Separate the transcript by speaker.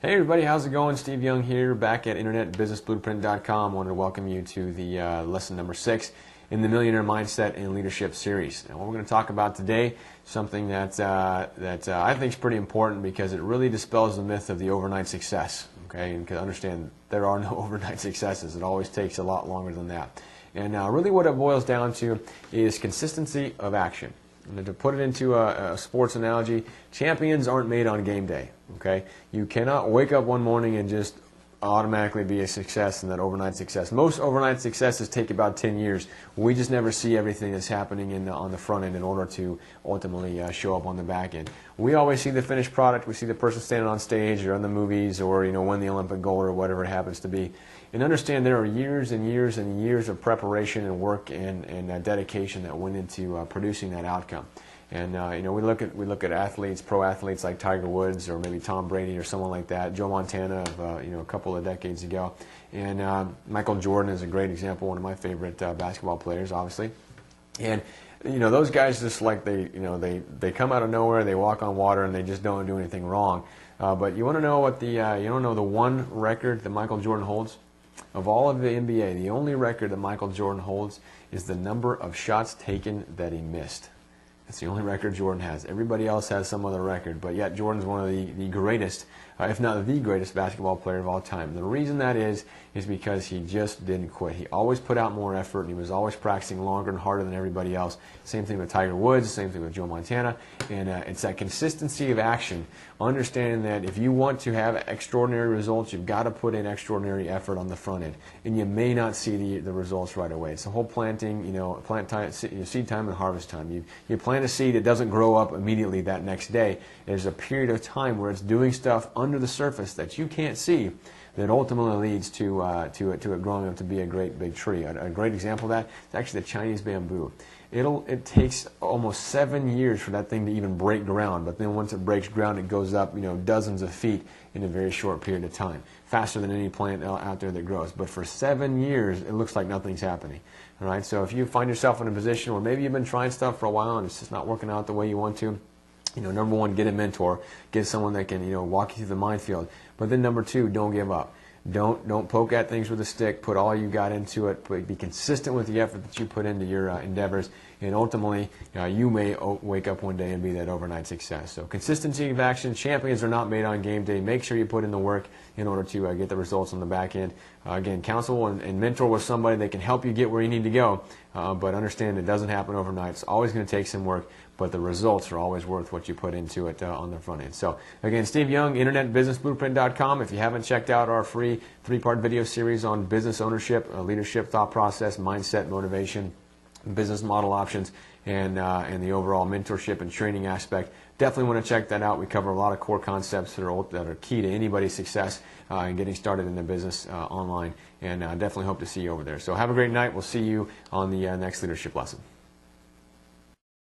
Speaker 1: Hey everybody, how's it going? Steve Young here, back at internetbusinessblueprint.com. I wanted to welcome you to the lesson number 6 in the Millionaire Mindset and Leadership series. Now, what we're going to talk about today, something that I think is pretty important because it really dispels the myth of the overnight success. Okay, and understand there are no overnight successes. It always takes a lot longer than that. And really, what it boils down to is consistency of action. And to put it into a sports analogy, champions aren't made on game day. Okay, you cannot wake up one morning and just automatically be a success and that overnight success. Most overnight successes take about 10 years. We just never see everything that's happening on the front end in order to ultimately show up on the back end. We always see the finished product. We see the person standing on stage or in the movies or win the Olympic gold or whatever it happens to be. And understand there are years and years and years of preparation and work and dedication that went into producing that outcome. And we look at athletes, pro athletes like Tiger Woods or maybe Tom Brady or someone like that, Joe Montana of a couple of decades ago, and Michael Jordan is a great example, one of my favorite basketball players, obviously. And those guys just like they come out of nowhere, they walk on water, and they just don't do anything wrong. But you want to know what the one record that Michael Jordan holds? Of all of the NBA, the only record that Michael Jordan holds is the number of shots taken that he missed. That's the only record Jordan has. Everybody else has some other record, but yet Jordan's one of the greatest, if not the greatest basketball player of all time. The reason that is because he just didn't quit. He always put out more effort, and he was always practicing longer and harder than everybody else. Same thing with Tiger Woods, same thing with Joe Montana, and it's that consistency of action, understanding that if you want to have extraordinary results, you've got to put in extraordinary effort on the front end, and you may not see the results right away. It's the whole planting, plant time, seed time and harvest time. You plant a seed, it doesn't grow up immediately that next day. There's a period of time where it's doing stuff under the surface that you can't see that ultimately leads to it growing up to be a great big tree. A great example of that is actually the Chinese bamboo. It takes almost 7 years for that thing to even break ground, but then once it breaks ground, it goes up dozens of feet in a very short period of time, faster than any plant out there that grows. But for 7 years, it looks like nothing's happening. All right, so if you find yourself in a position where maybe you've been trying stuff for a while and it's just not working out the way you want to, number one, get a mentor, get someone that can walk you through the minefield. But then number two, don't give up. Don't poke at things with a stick. Put all you got into it. Be consistent with the effort that you put into your endeavors, and ultimately you may wake up one day and be that overnight success. So consistency of action. Champions are not made on game day. Make sure you put in the work in order to get the results on the back end. Again, counsel and mentor with somebody that can help you get where you need to go, but understand it doesn't happen overnight. It's always going to take some work, but the results are always worth what you put into it on the front end. So again, Steve Young, internetbusinessblueprint.com. If you haven't checked out our free 3-part video series on business ownership, leadership, thought process, mindset, motivation, business model options, and the overall mentorship and training aspect, definitely want to check that out. We cover a lot of core concepts that are key to anybody's success in getting started in the business online, and definitely hope to see you over there. So have a great night. We'll see you on the next leadership lesson.